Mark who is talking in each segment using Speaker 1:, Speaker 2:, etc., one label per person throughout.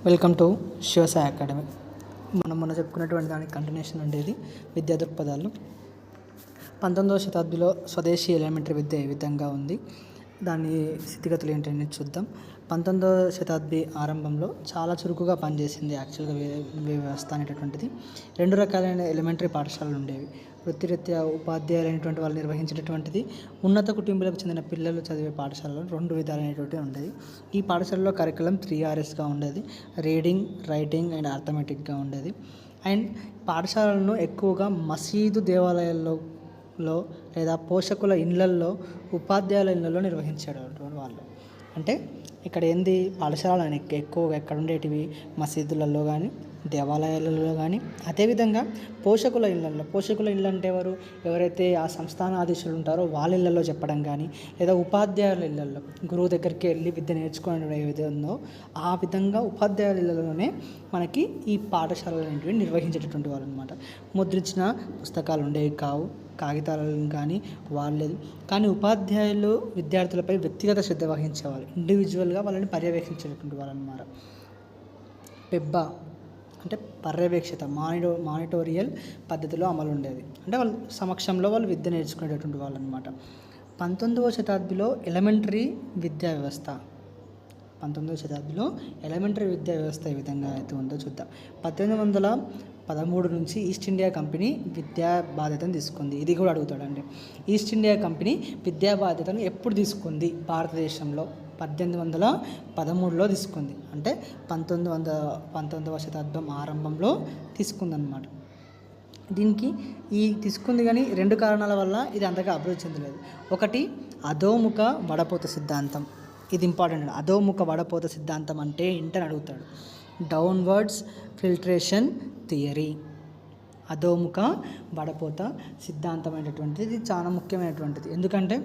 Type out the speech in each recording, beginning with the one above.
Speaker 1: Welcome to Shivasai academy. మనం మొన్న చెప్పుకున్నటువంటి దానికి కంటిన్యూషన్ ఉండేది విద్యా దృక్పథాలు. 19వ శతాబ్దిలో స్వదేశీ ఎలిమెంటరీ విద్య ఏ విధంగా ఉంది, దాని స్థితిగతులు ఏంటనేది చూద్దాం. 19వ శతాబ్ది ఆరంభంలో చాలా చురుకుగా పనిచేసింది యాక్చువల్గా వ్యవస్థ అనేటటువంటిది. 2 రకాలైన ఎలిమెంటరీ పాఠశాలలు ఉండేవి. వృత్తిరీత్యా ఉపాధ్యాయులు అనేటువంటి వాళ్ళు నిర్వహించేటటువంటిది, ఉన్నత కుటుంబాలకు చెందిన పిల్లలు చదివే పాఠశాలలో 2 విధాలైనటువంటివి ఉండేది. ఈ పాఠశాలలో కరికులం 3Rsగా ఉండేది. రీడింగ్, రైటింగ్ అండ్ అర్థమెటిక్గా ఉండేది. అండ్ పాఠశాలలను ఎక్కువగా మసీదు దేవాలయాల్లో లేదా పోషకుల ఇళ్లల్లో, ఉపాధ్యాయుల ఇళ్లలో నిర్వహించేటటువంటి వాళ్ళు. అంటే ఇక్కడ ఏంది, పాఠశాలలు ఎక్కువగా ఎక్కడ ఉండేటివి, మసీదులలో కానీ, దేవాలయాలలో కానీ, అదేవిధంగా పోషకుల ఇళ్ళు అంటే ఎవరైతే ఆ సంస్థానాధీశులు ఉంటారో వాళ్ళ ఇళ్లలో చెప్పడం కానీ, లేదా ఉపాధ్యాయుల ఇళ్లలో గురువు దగ్గరికి వెళ్ళి విద్య నేర్చుకోవడం ఏ విధంగా ఉందో ఆ విధంగా ఉపాధ్యాయుల ఇళ్లలోనే మనకి ఈ పాఠశాలలు అనేటివి నిర్వహించేటటువంటి వాళ్ళు అనమాట. ముద్రించిన పుస్తకాలు ఉండేవి కావు, కాగితాలను కానీ వాడలేదు. కానీ ఉపాధ్యాయులు విద్యార్థులపై వ్యక్తిగత శ్రద్ధ వహించేవాళ్ళు, ఇండివిజువల్గా వాళ్ళని పర్యవేక్షించేటటువంటి వాళ్ళు అనమాట. పెబ్బా అంటే పర్యవేక్షిత, మానిటోరియల్ పద్ధతిలో అమలు ఉండేది. అంటే వాళ్ళ సమక్షంలో వాళ్ళు విద్య నేర్చుకునేటటువంటి వాళ్ళు అనమాట. 19వ శతాబ్దిలో ఎలిమెంటరీ విద్యా వ్యవస్థ 19వ శతాబ్దిలో ఎలిమెంటరీ విద్యా వ్యవస్థ ఏ విధంగా అయితే ఉందో చూద్దాం. 1813 నుంచి ఈస్ట్ ఇండియా కంపెనీ విద్యా బాధ్యతను తీసుకుంది. ఇది కూడా అడుగుతాడండి. ఈస్ట్ ఇండియా కంపెనీ విద్యా బాధ్యతను ఎప్పుడు తీసుకుంది భారతదేశంలో? 1813లో తీసుకుంది. అంటే 19వ శతాబ్దం ఆరంభంలో తీసుకుందన్నమాట. దీనికి తీసుకుంది కానీ 2 కారణాల వల్ల ఇది అంతగా అభివృద్ధి చెందలేదు. ఒకటి, అధోముఖ వడపోత సిద్ధాంతం. ఇది ఇంపార్టెంట్. అధోముఖ వడపోత సిద్ధాంతం అంటే ఏంటని అడుగుతాడు. Downwards filtration theory. అధోముఖ వడపోత సిద్ధాంతం అనేటటువంటిది ఇది చాలా ముఖ్యమైనటువంటిది. ఎందుకంటే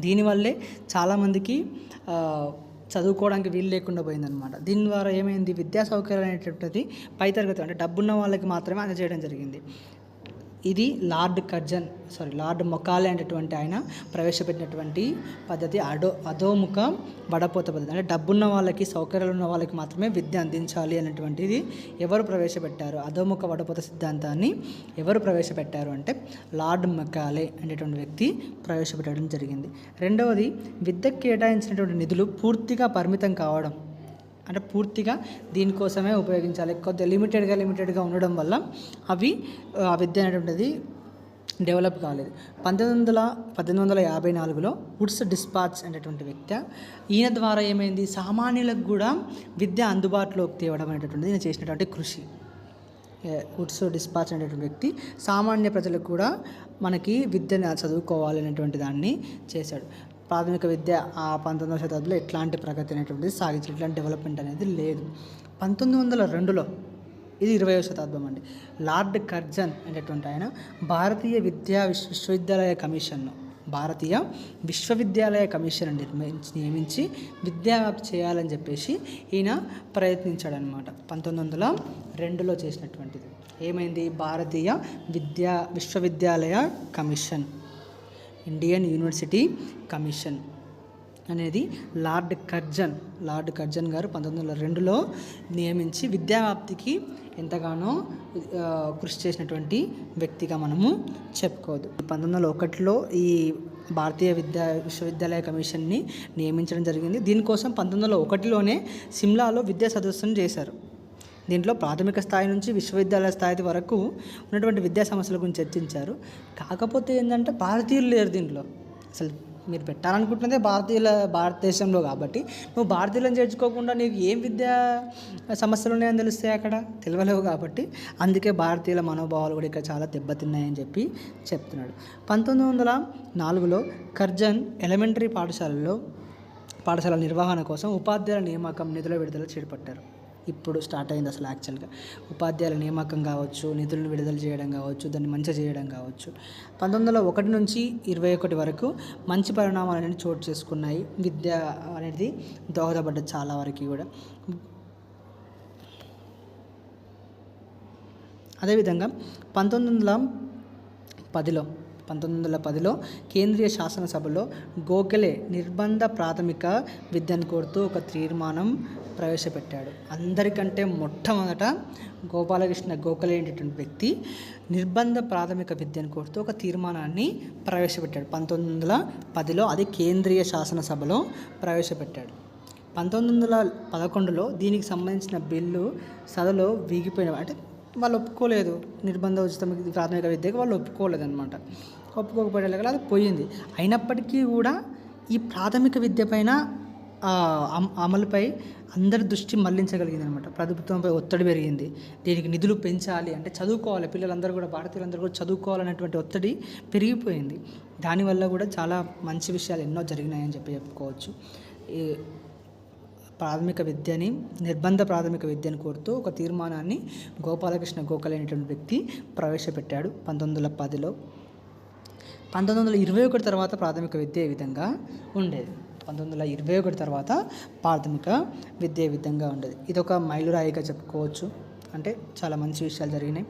Speaker 1: దీనివల్లే చాలామందికి చదువుకోవడానికి వీలు లేకుండా పోయిందనమాట. దీని ద్వారా ఏమైంది, విద్యా సౌకర్యాలు అనేటటువంటిది పై తరగతి అంటే డబ్బున్న వాళ్ళకి మాత్రమే అందజేయడం జరిగింది. ఇది లార్డ్ మొకాలే అనేటటువంటి ఆయన ప్రవేశపెట్టినటువంటి పద్ధతి అధోముఖ వడపోత పద్ధతి. అంటే డబ్బున్న వాళ్ళకి, సౌకర్యాలు ఉన్న వాళ్ళకి మాత్రమే విద్య అందించాలి అనేటువంటిది ఎవరు ప్రవేశపెట్టారు? అధోముఖ వడపోత సిద్ధాంతాన్ని ఎవరు ప్రవేశపెట్టారు అంటే లార్డ్ మొకాలే అనేటువంటి వ్యక్తి ప్రవేశపెట్టడం జరిగింది. రెండవది, విద్యకు కేటాయించినటువంటి నిధులు పూర్తిగా పరిమితం కావడం. అంటే పూర్తిగా దీనికోసమే ఉపయోగించాలి, కొద్దిగా లిమిటెడ్గా ఉండడం వల్ల అవి ఆ విద్య అనేటువంటిది డెవలప్ కాలేదు. 1854లో వుడ్స్ డిస్పాచ్ అనేటువంటి వ్యక్తి, ఈయన ద్వారా ఏమైంది, సామాన్యులకు కూడా విద్య అందుబాటులోకి తేవడం అనేటటువంటిది ఈయన చేసినటువంటి కృషి. వుడ్స్ డిస్పాచ్ అనేటువంటి వ్యక్తి సామాన్య ప్రజలకు కూడా మనకి విద్యను చదువుకోవాలి అనేటువంటి దాన్ని చేశాడు. ప్రాథమిక విద్య ఆ 19వ శతాబ్దిలో ఎట్లాంటి ప్రగతి అనేటువంటిది సాగించారు, ఎట్లాంటి డెవలప్మెంట్ అనేది లేదు. 1902లో, ఇది 20వ శతాబ్దం అండి, లార్డ్ కర్జన్ అనేటువంటి ఆయన భారతీయ విశ్వవిద్యాలయ కమిషన్ నియమించి విద్యావ్యాప్తి చేయాలని చెప్పేసి ఈయన ప్రయత్నించాడనమాట. 1902లో చేసినటువంటిది ఏమైంది, భారతీయ విశ్వవిద్యాలయ కమిషన్, ఇండియన్ యూనివర్సిటీ కమిషన్ అనేది లార్డ్ కర్జన్ గారు 1902లో నియమించి విద్యావ్యాప్తికి ఎంతగానో కృషి చేసినటువంటి వ్యక్తిగా మనము చెప్పుకోవద్దు. 1901లో ఈ భారతీయ విశ్వవిద్యాలయ కమిషన్ని నియమించడం జరిగింది. దీనికోసం 1901లోనే సిమ్లాలో విద్యా సదస్సును చేశారు. దీంట్లో ప్రాథమిక స్థాయి నుంచి విశ్వవిద్యాలయ స్థాయి వరకు ఉన్నటువంటి విద్యా సమస్యల గురించి చర్చించారు. కాకపోతే ఏంటంటే భారతీయులు లేరు దీంట్లో. అసలు మీరు పెట్టాలనుకుంటున్నదే భారతదేశంలో కాబట్టి నువ్వు భారతీయులను చేర్చుకోకుండా నీకు ఏం విద్యా సమస్యలు ఉన్నాయని తెలుస్తాయి, అక్కడ తెలియలేవు. కాబట్టి అందుకే భారతీయుల మనోభావాలు కూడా ఇక్కడ చాలా దెబ్బతిన్నాయని చెప్పి చెప్తున్నాడు. 1904లో కర్జన్ ఎలిమెంటరీ పాఠశాల నిర్వహణ కోసం ఉపాధ్యాయుల నియామకం, నిధుల విడుదల చేపట్టారు. ఇప్పుడు స్టార్ట్ అయింది అసలు యాక్చువల్గా ఉపాధ్యాయుల నియామకం కావచ్చు, నిధులను విడుదల చేయడం కావచ్చు, దాన్ని మంచిగా చేయడం కావచ్చు. 1901 నుంచి 21 వరకు మంచి పరిణామాలు అనేవి చోటు చేసుకున్నాయి. విద్య అనేది దోహదపడ్డది చాలా వరకు కూడా. అదేవిధంగా 1910లో 1910లో కేంద్రీయ శాసనసభలో గోఖలే నిర్బంధ ప్రాథమిక విద్యను కోరుతూ ఒక తీర్మానం ప్రవేశపెట్టాడు. అందరికంటే మొట్టమొదట గోపాలకృష్ణ గోఖలే అనేటువంటి వ్యక్తి నిర్బంధ ప్రాథమిక విద్యను కోరుతూ ఒక తీర్మానాన్ని ప్రవేశపెట్టాడు 1910లో. అది కేంద్రీయ శాసనసభలో ప్రవేశపెట్టాడు. 1911లో దీనికి సంబంధించిన బిల్లు సభలో వీగిపోయిన, అంటే వాళ్ళు ఒప్పుకోలేదు, నిర్బంధ ఉచిత ప్రాథమిక విద్యకు వాళ్ళు ఒప్పుకోలేదన్నమాట. ఒప్పుకోకపోయే అది పోయింది. అయినప్పటికీ కూడా ఈ ప్రాథమిక విద్య పైన అమలుపై అందరి దృష్టి మళ్లించగలిగింది అనమాట. ప్రభుత్వంపై ఒత్తిడి పెరిగింది. దీనికి నిధులు పెంచాలి, అంటే చదువుకోవాలి, పిల్లలందరూ కూడా భారతీయులందరూ కూడా చదువుకోవాలనేటువంటి ఒత్తిడి పెరిగిపోయింది. దానివల్ల కూడా చాలా మంచి విషయాలు ఎన్నో జరిగినాయని చెప్పుకోవచ్చు. ఈ ప్రాథమిక విద్యని, నిర్బంధ ప్రాథమిక విద్యను కోరుతూ ఒక తీర్మానాన్ని గోపాలకృష్ణ గోఖలే అనేటువంటి వ్యక్తి ప్రవేశపెట్టాడు 1910లో. 1921 తర్వాత ప్రాథమిక విద్య ఏ విధంగా ఉండేది. 1921 తర్వాత ప్రాథమిక విద్య ఏ విధంగా ఉండేది. ఇది ఒక మైలురాయిగా చెప్పుకోవచ్చు. అంటే చాలా మంచి విషయాలు జరిగినాయి.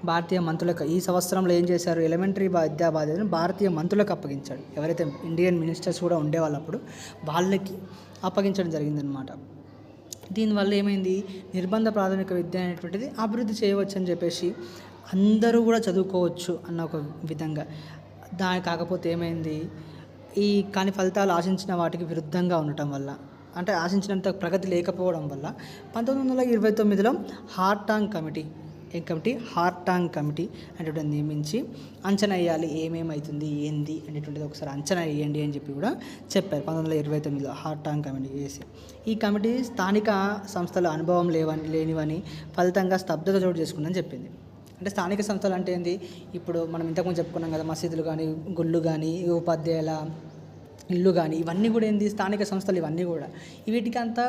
Speaker 1: భారతీయ మంత్రులకు ఈ సంవత్సరంలో ఏం చేశారు, ఎలిమెంటరీ విద్యా బాధ్యతను భారతీయ మంత్రులకు అప్పగించాడు. ఎవరైతే ఇండియన్ మినిస్టర్స్ కూడా ఉండేవాళ్ళు అప్పుడు వాళ్ళకి అప్పగించడం జరిగిందనమాట. దీనివల్ల ఏమైంది, నిర్బంధ ప్రాథమిక విద్య అనేటువంటిది అభివృద్ధి చేయవచ్చు అని చెప్పేసి అందరూ కూడా చదువుకోవచ్చు అన్న ఒక విధంగా. కాకపోతే ఏమైంది, కానీ ఫలితాలు ఆశించిన వాటికి విరుద్ధంగా ఉండటం వల్ల, అంటే ఆశించినంత ప్రగతి లేకపోవడం వల్ల 1929లో హార్టాంగ్ కమిటీ అనేటువంటిది నియమించి అంచనా వేయాలి, ఏమేమవుతుంది ఏంది అనేటువంటిది ఒకసారి అంచనా వేయండి అని చెప్పి కూడా చెప్పారు 1929లో హార్టాంగ్ కమిటీ వేసి. ఈ కమిటీ స్థానిక సంస్థల అనుభవం లేనివని ఫలితంగా స్తబ్దత చోటు చేసుకుందని చెప్పింది. అంటే స్థానిక సంస్థలు అంటే ఏంది, ఇప్పుడు మనం ఇంతకుముందు చెప్పుకున్నాం కదా, మసీదులు కానీ, గుళ్ళు కానీ, ఉపాధ్యాయుల ఇల్లు కానీ, ఇవన్నీ కూడా ఏంది స్థానిక సంస్థలు. ఇవన్నీ కూడా వీటికి అంత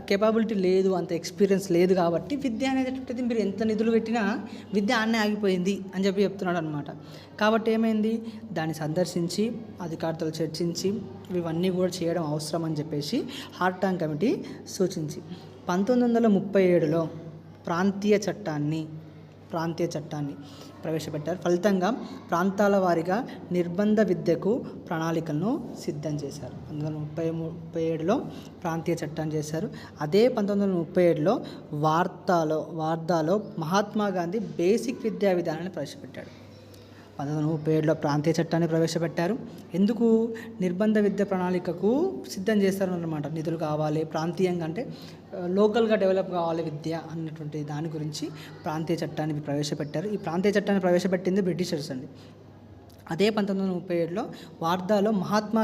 Speaker 1: కేపబిలిటీ లేదు, అంత ఎక్స్పీరియన్స్ లేదు. కాబట్టి విద్య అనేటువంటిది మీరు ఎంత నిధులు పెట్టినా విద్య ఆన్నే ఆగిపోయింది అని చెప్తున్నాడు అనమాట. కాబట్టి ఏమైంది, దాన్ని సందర్శించి అధికారులతో చర్చించి ఇవన్నీ కూడా చేయడం అవసరం అని చెప్పేసి హార్టాంగ్ కమిటీ సూచించి 1937లో ప్రాంతీయ చట్టాన్ని ప్రవేశపెట్టారు. ఫలితంగా ప్రాంతాల వారీగా నిర్బంధ విద్యకు ప్రణాళికలను సిద్ధం చేశారు. 1937లో ప్రాంతీయ చట్టాన్ని చేశారు. అదే 1937లో వార్ధాలో మహాత్మా గాంధీ బేసిక్ విద్యా విధానాన్ని ప్రవేశపెట్టాడు. 1937లో ప్రాంతీయ చట్టాన్ని ప్రవేశపెట్టారు. ఎందుకు, నిర్బంధ విద్య ప్రణాళికకు సిద్ధం చేస్తారు అన్నమాట. నిధులు కావాలి, ప్రాంతీయంగా అంటే లోకల్గా డెవలప్ కావాలి విద్య అన్నటువంటి దాని గురించి ప్రాంతీయ చట్టాన్ని ప్రవేశపెట్టారు. ఈ ప్రాంతీయ చట్టాన్ని ప్రవేశపెట్టింది బ్రిటిషర్స్ అండి. అదే 1937లో వార్ధాలో మహాత్మా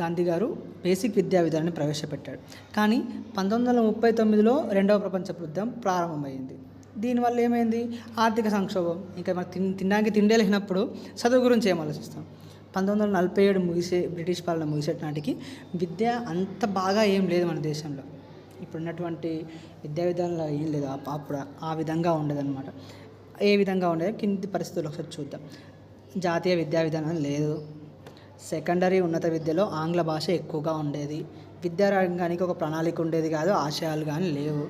Speaker 1: గాంధీ గారు బేసిక్ విద్యా విధానాన్ని ప్రవేశపెట్టాడు. కానీ 1939లో రెండవ ప్రపంచ యుద్ధం ప్రారంభమైంది. దీనివల్ల ఏమైంది, ఆర్థిక సంక్షోభం. ఇంకా మనకు తినడానికి తిండే లేనప్పుడు చదువు గురించి ఏం ఆలోచిస్తాం. 1947 బ్రిటిష్ పాలన ముగిసే నాటికి విద్య అంత బాగా ఏం లేదు మన దేశంలో. ఇప్పుడున్నటువంటి విద్యా విధానంలో ఏం లేదు. అప్పుడు ఆ విధంగా ఉండేదన్నమాట. ఏ విధంగా ఉండేది కింది పరిస్థితులు ఒకసారి చూద్దాం. జాతీయ విద్యా విధానం లేదు. సెకండరీ ఉన్నత విద్యలో ఆంగ్ల భాష ఎక్కువగా ఉండేది. విద్యారంగానికి ఒక ప్రణాళిక ఉండేది కాదు, ఆశయాలు కానీ లేవు.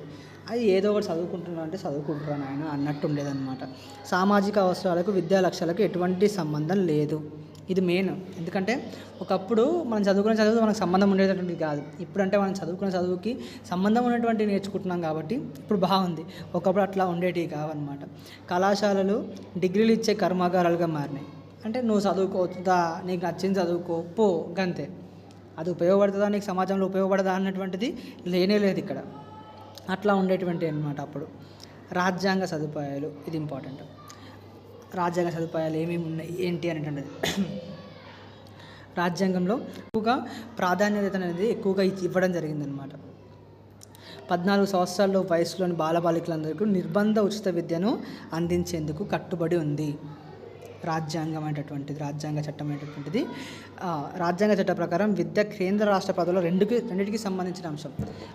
Speaker 1: అది ఏదో ఒకటి చదువుకుంటున్నాను ఆయన అన్నట్టు ఉండేదన్నమాట. సామాజిక అవసరాలకు విద్యా లక్ష్యాలకు ఎటువంటి సంబంధం లేదు. ఇది మెయిన్. ఎందుకంటే ఒకప్పుడు మనం చదువుకునే చదువు మనకు సంబంధం ఉండేటటువంటిది కాదు. ఇప్పుడంటే మనం చదువుకునే చదువుకి సంబంధం ఉన్నటువంటి నేర్చుకుంటున్నాం కాబట్టి ఇప్పుడు బాగుంది. ఒకప్పుడు అట్లా ఉండేటివి కావన్నమాట. కళాశాలలు డిగ్రీలు ఇచ్చే కర్మాగారాలుగా మారినాయి. అంటే నువ్వు చదువుకోవద్దా, నీకు నచ్చింది చదువుకో పో, గంతే. అది ఉపయోగపడుతుందా, నీకు సమాజంలో ఉపయోగపడదా అన్నటువంటిది లేనే లేదు ఇక్కడ. అట్లా ఉండేటువంటి అన్నమాట. అప్పుడు రాజ్యాంగ సదుపాయాలు, ఇది ఇంపార్టెంట్. రాజ్యాంగ సదుపాయాలు ఏమేమి ఉన్నాయి ఏంటి అనేటువంటిది. రాజ్యాంగంలో ఎక్కువగా ప్రాధాన్యత అనేది ఎక్కువగా ఇవ్వడం జరిగిందనమాట. 14 సంవత్సరాల వయసులోని బాలబాలికలందరికీ నిర్బంధ ఉచిత విద్యను అందించేందుకు కట్టుబడి ఉంది రాజ్యాంగ చట్టం అనేటటువంటిది. రాజ్యాంగ చట్ట ప్రకారం విద్య కేంద్ర రాష్ట్ర ప్రభుత్వాలు రెండింటికి సంబంధించిన అంశం.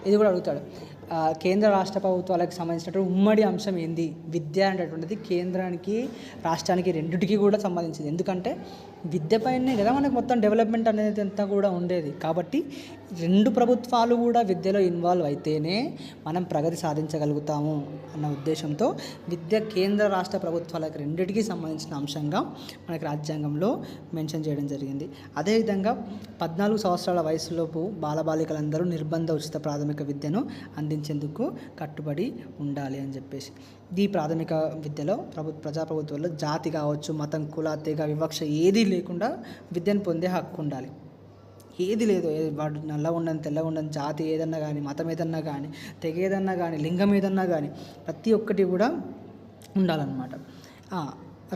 Speaker 1: ఇది కూడా అడుగుతాడు. కేంద్ర రాష్ట్ర ప్రభుత్వాలకు సంబంధించినటువంటి ఉమ్మడి అంశం ఏంది, విద్య అనేటటువంటిది కేంద్రానికి రాష్ట్రానికి రెండింటికి కూడా సంబంధించింది. ఎందుకంటే విద్యపైనే కదా మనకు మొత్తం డెవలప్మెంట్ అనేది అంతా కూడా ఉండేది. కాబట్టి రెండు ప్రభుత్వాలు కూడా విద్యలో ఇన్వాల్వ్ అయితేనే మనం ప్రగతి సాధించగలుగుతాము అన్న ఉద్దేశంతో విద్య కేంద్ర రాష్ట్ర ప్రభుత్వాలకు రెండింటికి సంబంధించిన అంశంగా మనకి రాజ్యాంగంలో మెన్షన్ చేయడం జరిగింది. అదేవిధంగా 14 సంవత్సరాల వయసులోపు బాలబాలికలందరూ నిర్బంధ ఉచిత ప్రాథమిక విద్యను అందించేందుకు కట్టుబడి ఉండాలి అని చెప్పేసి. ఈ ప్రాథమిక విద్యలో ప్రజాప్రభుత్వంలో జాతి కావచ్చు, మతం, కుల, తెగ, వివక్ష ఏదీ లేకుండా విద్యను పొందే హక్కు ఉండాలి. ఏది లేదు, వాడు నల్ల ఉండని తెల్ల ఉండని జాతి ఏదన్నా కానీ, మతం ఏదన్నా కానీ, తెగ ఏదన్నా కానీ, లింగం ఏదన్నా కానీ ప్రతి ఒక్కటి కూడా ఉండాలన్నమాట.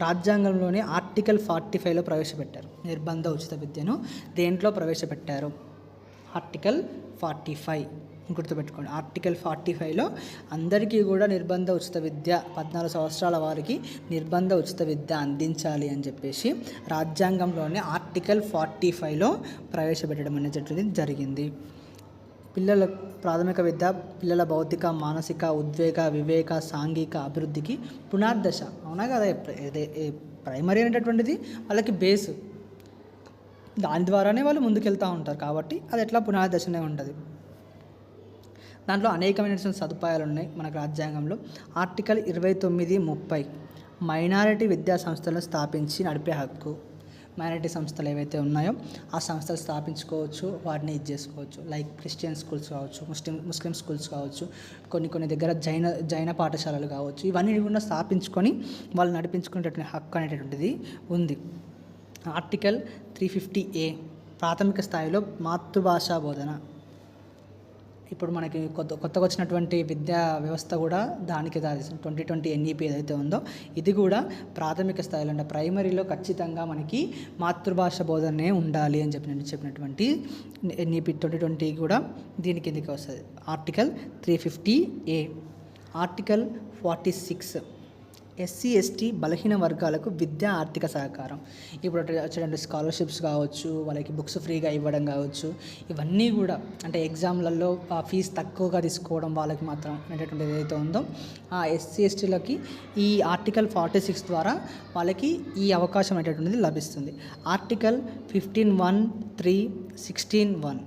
Speaker 1: రాజ్యాంగంలోని ఆర్టికల్ 45లో ప్రవేశపెట్టారు నిర్బంధ ఉచిత విద్యను. దేంట్లో ప్రవేశపెట్టారు? ఆర్టికల్ 45 గుర్తుపెట్టుకోండి. ఆర్టికల్ 45లో అందరికీ కూడా నిర్బంధ ఉచిత విద్య, 14 సంవత్సరాల వారికి నిర్బంధ ఉచిత విద్య అందించాలి అని చెప్పేసి రాజ్యాంగంలోని ఆర్టికల్ 45లో ప్రవేశపెట్టడం అనేది జరిగింది. పిల్లల ప్రాథమిక విద్య పిల్లల భౌతిక, మానసిక, ఉద్వేగ, వివేక, సాంఘిక అభివృద్ధికి పునాదశ. అవునా కదా? ప్రైమరీ అనేటటువంటిది వాళ్ళకి బేసు, దాని ద్వారానే వాళ్ళు ముందుకెళ్తూ ఉంటారు. కాబట్టి అది ఎట్లా పునాదశనే ఉంటుంది. దాంట్లో అనేకమైనటువంటి సదుపాయాలు ఉన్నాయి మనకు రాజ్యాంగంలో. ఆర్టికల్ 29, 30 మైనారిటీ విద్యా సంస్థలను స్థాపించి నడిపే హక్కు. మైనారిటీ సంస్థలు ఏవైతే ఉన్నాయో ఆ సంస్థలు స్థాపించుకోవచ్చు, వాటిని చేసుకోవచ్చు. లైక్ క్రిస్టియన్ స్కూల్స్ కావచ్చు, ముస్లిం స్కూల్స్ కావచ్చు, కొన్ని దగ్గర జైన పాఠశాలలు కావచ్చు. ఇవన్నీ కూడా స్థాపించుకొని వాళ్ళు నడిపించుకునేటటువంటి హక్కు అనేటటువంటిది ఉంది. ఆర్టికల్ 350A ప్రాథమిక స్థాయిలో మాతృభాషా బోధన. ఇప్పుడు మనకి కొత్తగా వచ్చినటువంటి విద్యా వ్యవస్థ కూడా దానికి దారిస్తుంది. 2020 NEP ఏదైతే ఉందో ఇది కూడా ప్రాథమిక స్థాయిలో అంటే ప్రైమరీలో ఖచ్చితంగా మనకి మాతృభాష బోధనే ఉండాలి అని చెప్పినటువంటి NEP 2020 కూడా దీని కిందకి వస్తుంది. Article 350A. Article 46 SC, ST బలహీన వర్గాలకు విద్యా ఆర్థిక సహకారం. ఇప్పుడు వచ్చేటువంటి స్కాలర్షిప్స్ కావచ్చు, వాళ్ళకి బుక్స్ ఫ్రీగా ఇవ్వడం కావచ్చు, ఇవన్నీ కూడా అంటే ఎగ్జామ్లలో ఫీజు తక్కువగా తీసుకోవడం వాళ్ళకి మాత్రం అనేటటువంటిది ఏదైతే ఉందో ఆ SC, STలకి ఈ ఆర్టికల్ 46 ద్వారా వాళ్ళకి ఈ అవకాశం అనేటటువంటిది లభిస్తుంది. ఆర్టికల్ 15(1), 3, 16(1)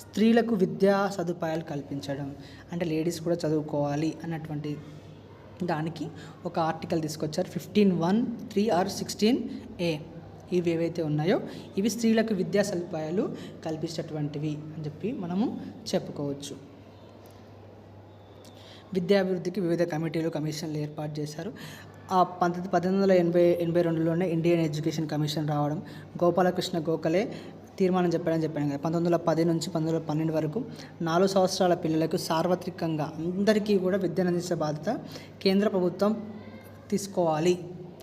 Speaker 1: స్త్రీలకు విద్యా సదుపాయాలు కల్పించడం. అంటే లేడీస్ కూడా చదువుకోవాలి అన్నటువంటి దానికి ఒక ఆర్టికల్ తీసుకొచ్చారు. 15(1), 3 or 16A ఇవి ఏవైతే ఉన్నాయో ఇవి స్త్రీలకు విద్యా సదుపాయాలు కల్పించేటటువంటివి అని చెప్పి మనము చెప్పుకోవచ్చు. విద్యాభివృద్ధికి వివిధ కమిటీలు, కమిషన్లు ఏర్పాటు చేశారు. 1882లోనే ఇండియన్ ఎడ్యుకేషన్ కమిషన్ రావడం, గోపాలకృష్ణ గోఖలే తీర్మానం చెప్పాను కదా. 1910 నుంచి 1912 వరకు 4 సంవత్సరాల పిల్లలకు సార్వత్రికంగా అందరికీ కూడా విద్యను అందించే బాధ్యత కేంద్ర ప్రభుత్వం తీసుకోవాలి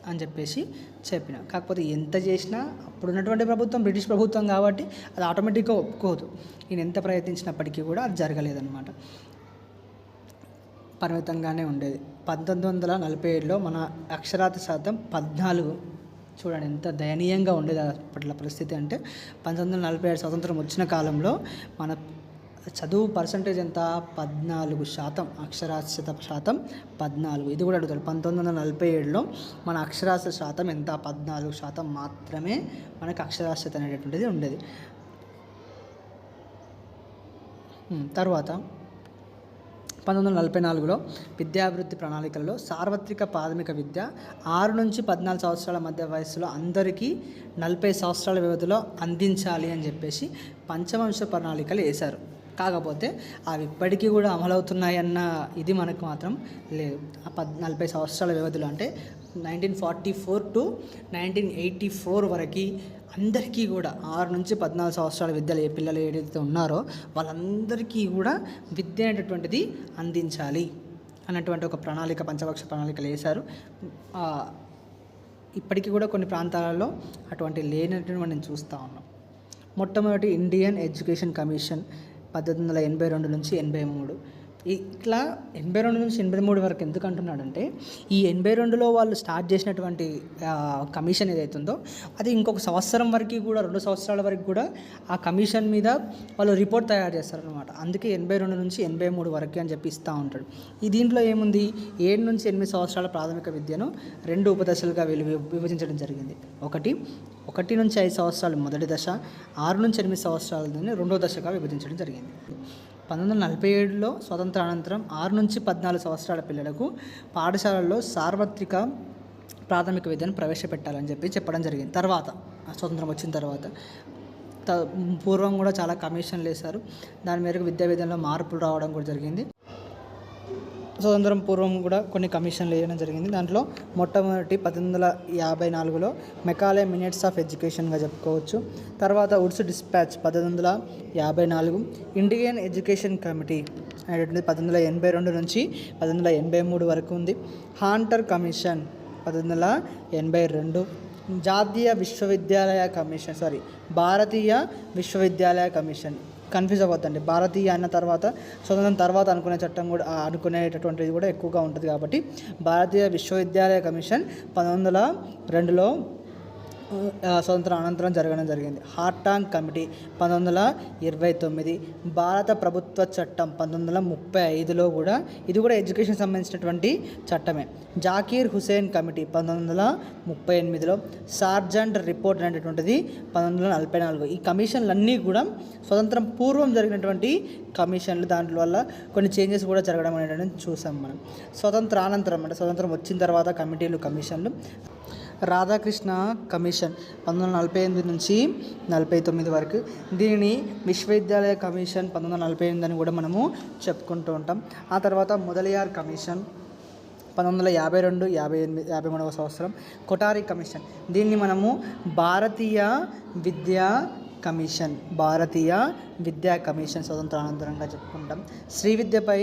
Speaker 1: అని చెప్పేసి చెప్పిన. కాకపోతే ఎంత చేసినా అప్పుడున్నటువంటి ప్రభుత్వం బ్రిటిష్ ప్రభుత్వం కాబట్టి అది ఆటోమేటిక్గా ఒప్పుకోదు. నేను ఎంత ప్రయత్నించినప్పటికీ కూడా అది జరగలేదన్నమాట, పరిమితంగానే ఉండేది. 1947లో మన అక్షరాస్యత శాతం 14. చూడండి ఎంత దయనీయంగా ఉండేది అప్పట్లో పరిస్థితి. అంటే 1947 స్వతంత్రం వచ్చిన కాలంలో మన చదువు పర్సంటేజ్ ఎంత? 14%. అక్షరాస్యత శాతం 14. ఇది కూడా అడుగుతాడు. 1947లో మన అక్షరాస్యత శాతం ఎంత? 14% మాత్రమే మనకు అక్షరాస్యత అనేటటువంటిది ఉండేది. తర్వాత 1944లో విద్యాభివృద్ధి ప్రణాళికల్లో సార్వత్రిక ప్రాథమిక విద్య 6 నుంచి 14 సంవత్సరాల మధ్య వయసులో అందరికీ 40 సంవత్సరాల వ్యవధిలో అందించాలి అని చెప్పేసి పంచవంశ ప్రణాళికలు వేశారు. కాకపోతే అవి ఇప్పటికీ కూడా అమలవుతున్నాయన్న ఇది మనకు మాత్రం లేదు. 40 సంవత్సరాల వ్యవధిలో అంటే 1944 to 1984 వరకు అందరికీ కూడా 6 నుంచి 14 సంవత్సరాల విద్యలు పిల్లలు ఏదైతే ఉన్నారో వాళ్ళందరికీ కూడా విద్య అనేటటువంటిది అందించాలి అన్నటువంటి ఒక ప్రణాళిక, పంచపక్ష ప్రణాళికలు వేశారు. ఇప్పటికీ కూడా కొన్ని ప్రాంతాలలో అటువంటి లేనటువంటి మనం చూస్తూ ఉన్నాం. మొట్టమొదటి ఇండియన్ ఎడ్యుకేషన్ కమిషన్ 1882 నుంచి 83. ఇట్లా 82 నుంచి 83 వరకు ఎందుకు అంటున్నాడంటే ఈ 82లో వాళ్ళు స్టార్ట్ చేసినటువంటి కమిషన్ ఏదైతే ఉందో అది ఇంకొక సంవత్సరం వరకు కూడా 2 సంవత్సరాల వరకు కూడా ఆ కమిషన్ మీద వాళ్ళు రిపోర్ట్ తయారు చేస్తారనమాట. అందుకే 82 నుంచి 83 వరకు అని చెప్పి ఇస్తూ ఉంటాడు. ఈ దీంట్లో ఏముంది? 7 నుంచి 8 సంవత్సరాల ప్రాథమిక విద్యను 2 ఉపదశలుగా విభజించడం జరిగింది. ఒకటి 1 నుంచి 5 సంవత్సరాలు మొదటి దశ, 6 నుంచి 8 సంవత్సరాలని రెండో దశగా విభజించడం జరిగింది. 1947లో స్వతంత్రానంతరం 6 నుంచి 14 సంవత్సరాల పిల్లలకు పాఠశాలల్లో సార్వత్రిక ప్రాథమిక విద్యను ప్రవేశపెట్టాలని చెప్పడం జరిగింది. తర్వాత స్వతంత్రం వచ్చిన తర్వాత పూర్వం కూడా చాలా కమిషన్లు వేశారు. దాని మేరకు విద్యా విధానంలో మార్పులు రావడం కూడా జరిగింది. స్వతంత్రం పూర్వం కూడా కొన్ని కమిషన్లు వేయడం జరిగింది. దాంట్లో మొట్టమొదటి 1854లో మెకాలే మినిట్స్ ఆఫ్ ఎడ్యుకేషన్గా చెప్పుకోవచ్చు. తర్వాత Woods dispatch 1854, Indian education committee అనేటువంటిది 1882 నుంచి 1883 వరకు ఉంది. హాంటర్ కమిషన్ 1882, భారతీయ విశ్వవిద్యాలయ కమిషన్ కన్ఫ్యూజ్ అవ్వద్దండి. భారతీయ అన్న తర్వాత స్వతంత్రం తర్వాత అనుకునే చట్టం కూడా అనుకునేటటువంటిది కూడా ఎక్కువగా ఉంటుంది కాబట్టి భారతీయ విశ్వవిద్యాలయ కమిషన్ 1902లో స్వతంత్రం అనంతరం జరగడం జరిగింది. హార్టాంగ్ కమిటీ 1929, భారత ప్రభుత్వ చట్టం 1935లో కూడా ఇది కూడా ఎడ్యుకేషన్ సంబంధించినటువంటి చట్టమే. జాకీర్ హుసేన్ కమిటీ 1938లో, సార్జెంట్ రిపోర్ట్ అనేటటువంటిది 1944. ఈ కమిషన్లన్నీ కూడా స్వతంత్రం పూర్వం జరిగినటువంటి కమిషన్లు. దాంట్లో వల్ల కొన్ని చేంజెస్ కూడా జరగడం అనేటువంటి చూసాం మనం. స్వతంత్రానంతరం అంటే స్వతంత్రం వచ్చిన తర్వాత కమిటీలు కమిషన్లు. రాధాకృష్ణ కమిషన్ 1948 నుంచి 49 వరకు. దీనిని విశ్వవిద్యాలయ కమిషన్ 1948 అని కూడా మనము చెప్పుకుంటూ ఉంటాం. ఆ తర్వాత మొదలియార్ కమిషన్ 1952, 58, 53వ సంవత్సరం. కొఠారి కమిషన్ దీన్ని మనము భారతీయ విద్యా కమిషన్ స్వతంత్రానంతరంగా చెప్పుకుంటాం. శ్రీ విద్యపై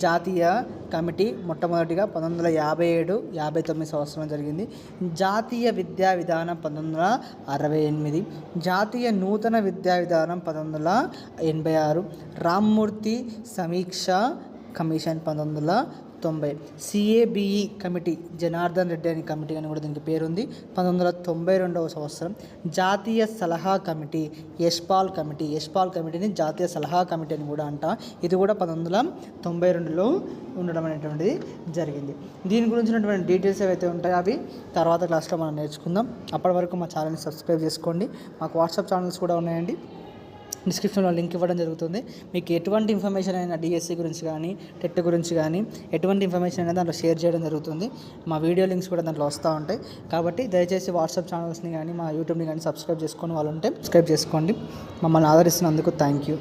Speaker 1: జాతీయ కమిటీ మొట్టమొదటిగా 1957, 59 సంవత్సరం జరిగింది. జాతీయ విద్యా విధానం 1968, జాతీయ నూతన విద్యా విధానం 1986, రామ్మూర్తి సమీక్ష commission 1990, CABE committee Janardhan Reddy అనే కమిటీ అని కూడా దీనికి పేరుంది 1992వ సంవత్సరం. జాతీయ సలహా కమిటీ యశ్పాల్ కమిటీని జాతీయ సలహా కమిటీ అని కూడా అంట. ఇది కూడా 1992లో ఉండడం అనేటువంటిది జరిగింది. దీని గురించినటువంటి డీటెయిల్స్ ఏవైతే ఉంటాయో అవి తర్వాత క్లాస్లో మనం నేర్చుకుందాం. అప్పటి వరకు మా ఛానల్ని సబ్స్క్రైబ్ చేసుకోండి. మాకు వాట్సాప్ ఛానల్స్ కూడా ఉన్నాయండి, డిస్క్రిప్షన్లో లింక్ ఇవ్వడం జరుగుతుంది. మీకు ఎటువంటి ఇన్ఫర్మేషన్ అయినా డిఎస్సి గురించి కానీ టెట్ గురించి కానీ ఎటువంటి ఇన్ఫర్మేషన్ అయినా దాంట్లో షేర్ చేయడం జరుగుతుంది. మా వీడియో లింక్స్ కూడా దాంట్లో వస్తూ ఉంటాయి. కాబట్టి దయచేసి వాట్సాప్ ఛానల్స్ని కానీ మా యూట్యూబ్ని కానీ సబ్స్క్రైబ్ చేసుకొని వాళ్ళు ఉంటే సబ్స్క్రైబ్ చేసుకోండి. మమ్మల్ని ఆదరిస్తున్నందుకు థ్యాంక్ యూ.